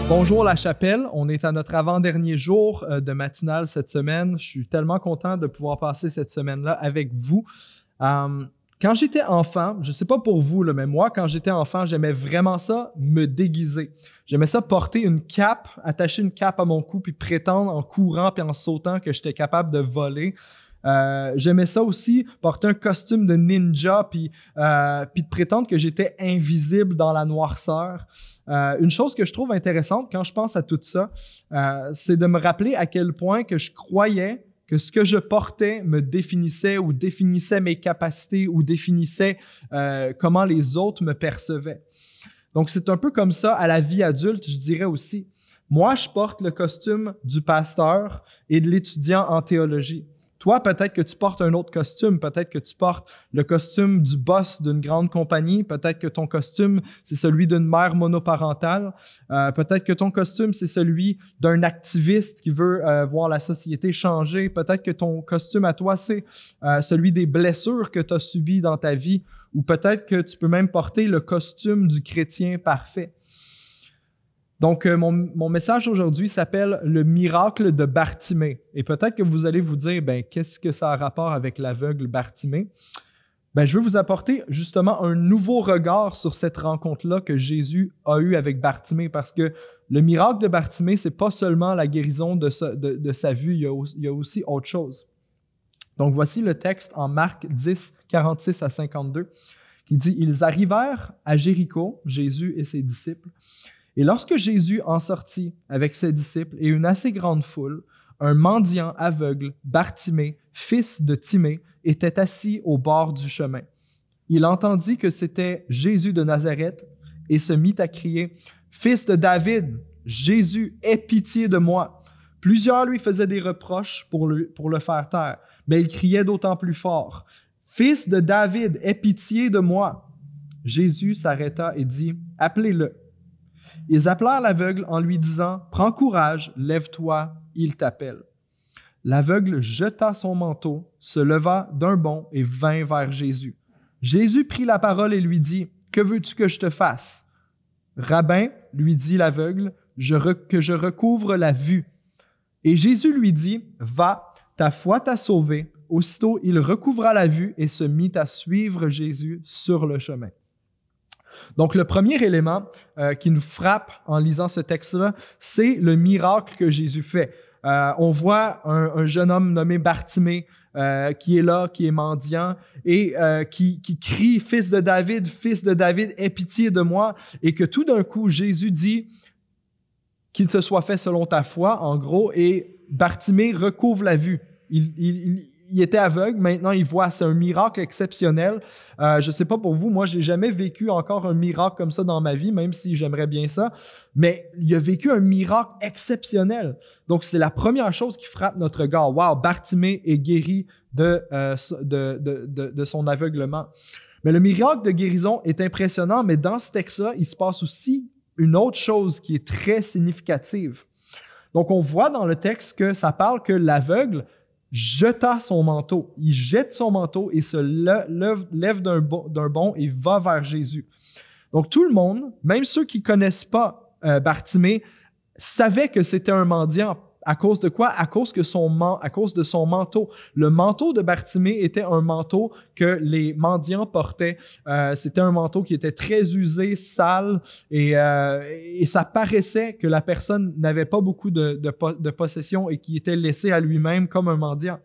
Bonjour la chapelle, on est à notre avant-dernier jour de matinale cette semaine. Je suis tellement content de pouvoir passer cette semaine-là avec vous. Quand j'étais enfant, je sais pas pour vous, là, mais moi, quand j'étais enfant, j'aimais vraiment ça, me déguiser. J'aimais ça porter une cape, attacher une cape à mon cou, puis prétendre en courant puis en sautant que j'étais capable de voler. J'aimais ça aussi, porter un costume de ninja puis de prétendre que j'étais invisible dans la noirceur. Une chose que je trouve intéressante quand je pense à tout ça, c'est de me rappeler à quel point que je croyais que ce que je portais me définissait ou définissait mes capacités ou définissait comment les autres me percevaient. Donc, c'est un peu comme ça à la vie adulte, je dirais aussi. Moi, je porte le costume du pasteur et de l'étudiant en théologie. Toi, peut-être que tu portes un autre costume, peut-être que tu portes le costume du boss d'une grande compagnie, peut-être que ton costume, c'est celui d'une mère monoparentale, peut-être que ton costume, c'est celui d'un activiste qui veut voir la société changer, peut-être que ton costume à toi, c'est celui des blessures que tu as subies dans ta vie, ou peut-être que tu peux même porter le costume du chrétien parfait. Donc, mon message aujourd'hui s'appelle « Le miracle de Bartimée ». Et peut-être que vous allez vous dire, qu'est-ce que ça a rapport avec l'aveugle Bartimée? Je veux vous apporter justement un nouveau regard sur cette rencontre-là que Jésus a eue avec Bartimée, parce que le miracle de Bartimée, c'est pas seulement la guérison de sa vue, il y a aussi autre chose. Donc, voici le texte en Marc 10, 46 à 52, qui dit « Ils arrivèrent à Jéricho, Jésus et ses disciples. Et lorsque Jésus en sortit avec ses disciples et une assez grande foule, un mendiant aveugle, Bartimée, fils de Timée, était assis au bord du chemin. Il entendit que c'était Jésus de Nazareth et se mit à crier « Fils de David, Jésus, aie pitié de moi !» Plusieurs lui faisaient des reproches pour le faire taire, mais il criait d'autant plus fort « Fils de David, aie pitié de moi !» Jésus s'arrêta et dit « Appelez-le. » Ils appelèrent l'aveugle en lui disant « Prends courage, lève-toi, il t'appelle. » L'aveugle jeta son manteau, se leva d'un bond et vint vers Jésus. Jésus prit la parole et lui dit « Que veux-tu que je te fasse? » « Rabbin, lui dit l'aveugle, que je recouvre la vue. » Et Jésus lui dit « Va, ta foi t'a sauvé. » Aussitôt, il recouvra la vue et se mit à suivre Jésus sur le chemin. Donc, le premier élément qui nous frappe en lisant ce texte-là, c'est le miracle que Jésus fait. On voit un jeune homme nommé Bartimée qui est là, qui est mendiant et qui crie « Fils de David, aie pitié de moi » et que tout d'un coup, Jésus dit « Qu'il te soit fait selon ta foi » en gros, et Bartimée recouvre la vue. Il était aveugle, maintenant il voit. C'est un miracle exceptionnel. Je sais pas pour vous, moi j'ai jamais vécu encore un miracle comme ça dans ma vie, même si j'aimerais bien ça, mais il a vécu un miracle exceptionnel. Donc c'est la première chose qui frappe notre regard. Wow, Bartimée est guéri de son aveuglement. Mais le miracle de guérison est impressionnant, mais dans ce texte-là, il se passe aussi une autre chose qui est très significative. Donc on voit dans le texte que ça parle que l'aveugle jeta son manteau. Il jette son manteau et se lève d'un bond et va vers Jésus. Donc tout le monde, même ceux qui connaissent pas Bartimée, savaient que c'était un mendiant. À cause de quoi? À cause de son manteau. Le manteau de Bartimée était un manteau que les mendiants portaient. C'était un manteau qui était très usé, sale, et ça paraissait que la personne n'avait pas beaucoup de possession et qui était laissé à lui-même comme un mendiant.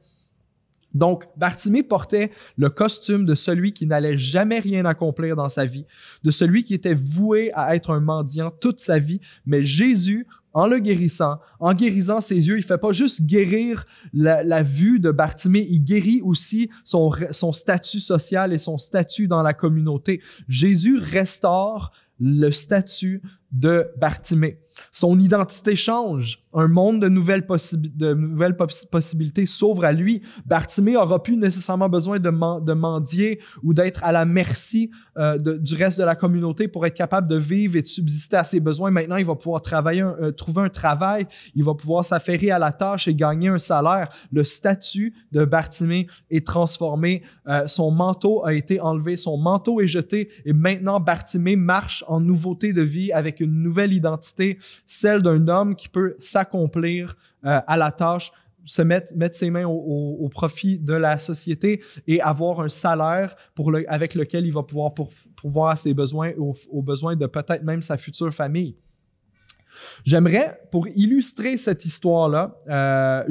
Donc, Bartimée portait le costume de celui qui n'allait jamais rien accomplir dans sa vie, de celui qui était voué à être un mendiant toute sa vie, mais Jésus, en le guérissant, en guérissant ses yeux, il fait pas juste guérir la vue de Bartimée, il guérit aussi son statut social et son statut dans la communauté. Jésus restaure le statut de Bartimée. Son identité change. Un monde de nouvelles possibilités s'ouvre à lui. Bartimée n'aura plus nécessairement besoin de mendier ou d'être à la merci du reste de la communauté pour être capable de vivre et de subsister à ses besoins. Maintenant, il va pouvoir trouver un travail. Il va pouvoir s'affairer à la tâche et gagner un salaire. Le statut de Bartimée est transformé. Son manteau a été enlevé. Son manteau est jeté. Et maintenant, Bartimée marche en nouveauté de vie avec une nouvelle identité, celle d'un homme qui peut s'accomplir à la tâche, mettre ses mains au profit de la société et avoir un salaire avec lequel il va pouvoir pourvoir à ses besoins, aux besoins de peut-être même sa future famille. J'aimerais, pour illustrer cette histoire-là,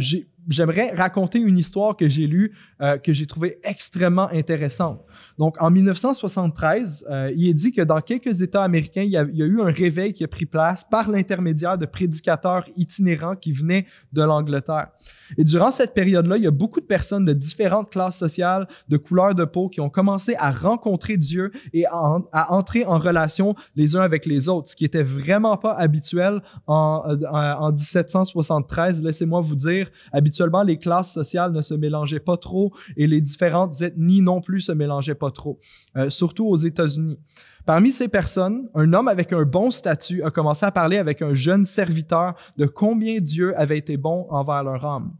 j'aimerais raconter une histoire que j'ai lue, que j'ai trouvée extrêmement intéressante. Donc, en 1973, il est dit que dans quelques États américains, il y a eu un réveil qui a pris place par l'intermédiaire de prédicateurs itinérants qui venaient de l'Angleterre. Et durant cette période-là, il y a beaucoup de personnes de différentes classes sociales, de couleurs de peau, qui ont commencé à rencontrer Dieu et à entrer en relation les uns avec les autres, ce qui était vraiment pas habituel en 1773. Laissez-moi vous dire, habituellement, les classes sociales ne se mélangeaient pas trop et les différentes ethnies non plus se mélangeaient pas trop, surtout aux États-Unis. Parmi ces personnes, un homme avec un bon statut a commencé à parler avec un jeune serviteur de combien Dieu avait été bon envers leur âme.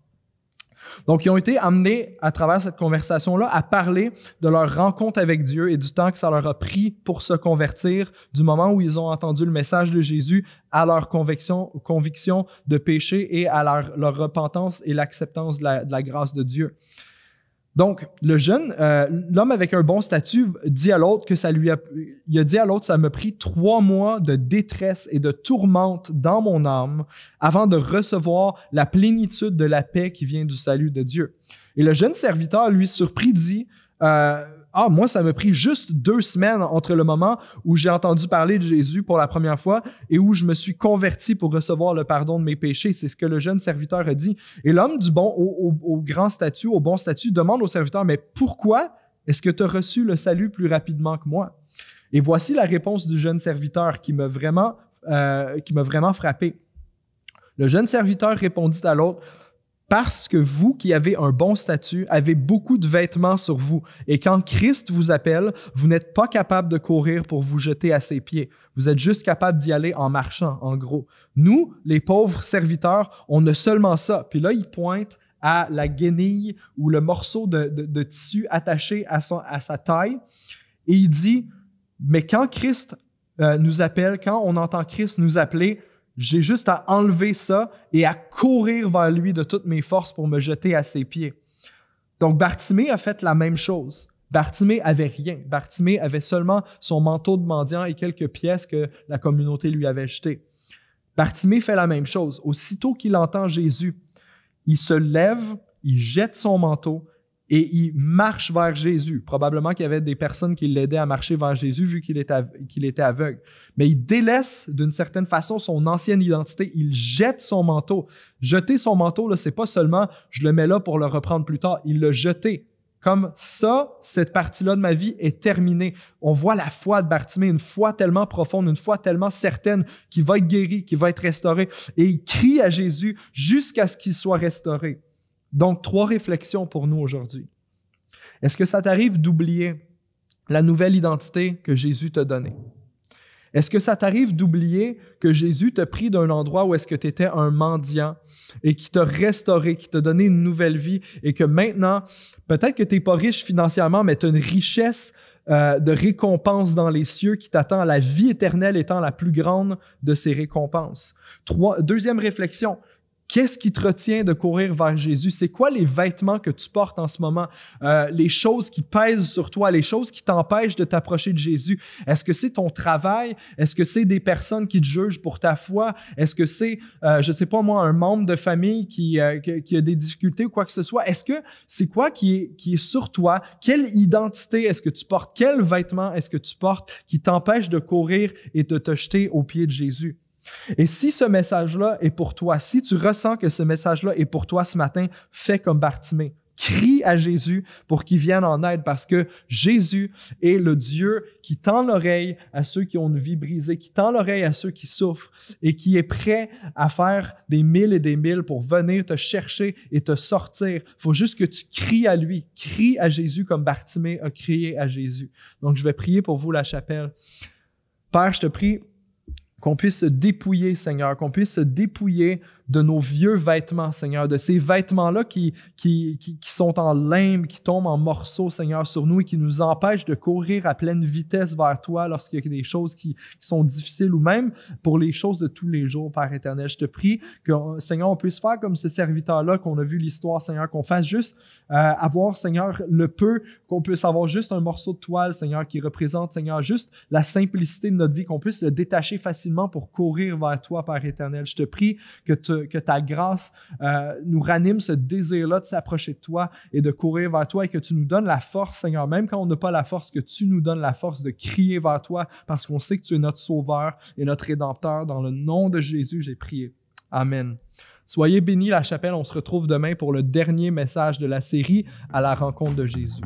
Donc, ils ont été amenés à travers cette conversation-là à parler de leur rencontre avec Dieu et du temps que ça leur a pris pour se convertir, du moment où ils ont entendu le message de Jésus à leur conviction de péché et à leur repentance et l'acceptance de la grâce de Dieu. Donc, l'homme avec un bon statut dit à l'autre que ça m'a pris 3 mois de détresse et de tourmente dans mon âme avant de recevoir la plénitude de la paix qui vient du salut de Dieu. Et le jeune serviteur, lui, surpris, dit, moi, ça m'a pris juste 2 semaines entre le moment où j'ai entendu parler de Jésus pour la première fois et où je me suis converti pour recevoir le pardon de mes péchés. C'est ce que le jeune serviteur a dit. Et l'homme du bon, au grand statut, au bon statut, demande au serviteur, mais pourquoi est-ce que tu as reçu le salut plus rapidement que moi? Et voici la réponse du jeune serviteur qui m'a vraiment frappé. Le jeune serviteur répondit à l'autre, parce que vous qui avez un bon statut avez beaucoup de vêtements sur vous et quand Christ vous appelle, vous n'êtes pas capable de courir pour vous jeter à ses pieds. Vous êtes juste capable d'y aller en marchant, en gros. Nous, les pauvres serviteurs, on a seulement ça. Puis là, il pointe à la guenille ou le morceau de tissu attaché à sa taille et il dit, mais quand Christ nous appelle, quand on entend Christ nous appeler, j'ai juste à enlever ça et à courir vers lui de toutes mes forces pour me jeter à ses pieds. Donc, Bartimée a fait la même chose. Bartimée avait rien. Bartimée avait seulement son manteau de mendiant et quelques pièces que la communauté lui avait jetées. Bartimée fait la même chose. Aussitôt qu'il entend Jésus, il se lève, il jette son manteau et il marche vers Jésus. Probablement qu'il y avait des personnes qui l'aidaient à marcher vers Jésus vu qu'il était aveugle. Mais il délaisse d'une certaine façon son ancienne identité. Il jette son manteau. Jeter son manteau, là, c'est pas seulement « je le mets là pour le reprendre plus tard ». Il l'a jeté. Comme ça, cette partie-là de ma vie est terminée. On voit la foi de Bartimée, une foi tellement profonde, une foi tellement certaine qu'il va être guéri, qu'il va être restauré. Et il crie à Jésus jusqu'à ce qu'il soit restauré. Donc, 3 réflexions pour nous aujourd'hui. Est-ce que ça t'arrive d'oublier la nouvelle identité que Jésus t'a donnée? Est-ce que ça t'arrive d'oublier que Jésus t'a pris d'un endroit où est-ce que tu étais un mendiant et qui t'a restauré, qui t'a donné une nouvelle vie et que maintenant, peut-être que tu n'es pas riche financièrement, mais tu as une richesse de récompense dans les cieux qui t'attend, la vie éternelle étant la plus grande de ces récompenses. 2e réflexion. Qu'est-ce qui te retient de courir vers Jésus? C'est quoi les vêtements que tu portes en ce moment? Les choses qui pèsent sur toi, les choses qui t'empêchent de t'approcher de Jésus. Est-ce que c'est ton travail? Est-ce que c'est des personnes qui te jugent pour ta foi? Est-ce que c'est, je sais pas moi, un membre de famille qui a des difficultés ou quoi que ce soit? Est-ce que c'est quoi qui est sur toi? Quelle identité est-ce que tu portes? Quels vêtements est-ce que tu portes qui t'empêchent de courir et de te jeter aux pieds de Jésus? Et si ce message-là est pour toi, si tu ressens que ce message-là est pour toi ce matin, fais comme Bartimée. Crie à Jésus pour qu'il vienne en aide parce que Jésus est le Dieu qui tend l'oreille à ceux qui ont une vie brisée, qui tend l'oreille à ceux qui souffrent et qui est prêt à faire des mille et des mille pour venir te chercher et te sortir. Il faut juste que tu cries à lui. Crie à Jésus comme Bartimée a crié à Jésus. Donc, je vais prier pour vous, la chapelle. Père, je te prie qu'on puisse se dépouiller, Seigneur, qu'on puisse se dépouiller de nos vieux vêtements, Seigneur, de ces vêtements-là qui sont en limbe, qui tombent en morceaux, Seigneur, sur nous et qui nous empêchent de courir à pleine vitesse vers toi lorsqu'il y a des choses qui sont difficiles ou même pour les choses de tous les jours, Père éternel. Je te prie que, Seigneur, on puisse faire comme ce serviteur-là, qu'on a vu l'histoire, Seigneur, qu'on fasse juste avoir, Seigneur, le peu, qu'on puisse avoir juste un morceau de toile, Seigneur, qui représente, Seigneur, juste la simplicité de notre vie, qu'on puisse le détacher facilement pour courir vers toi, Père éternel. Je te prie que ta grâce nous ranime ce désir-là de s'approcher de toi et de courir vers toi et que tu nous donnes la force, Seigneur, même quand on n'a pas la force, que tu nous donnes la force de crier vers toi parce qu'on sait que tu es notre Sauveur et notre Rédempteur. Dans le nom de Jésus, j'ai prié. Amen. Soyez bénis, la chapelle. On se retrouve demain pour le dernier message de la série à la rencontre de Jésus.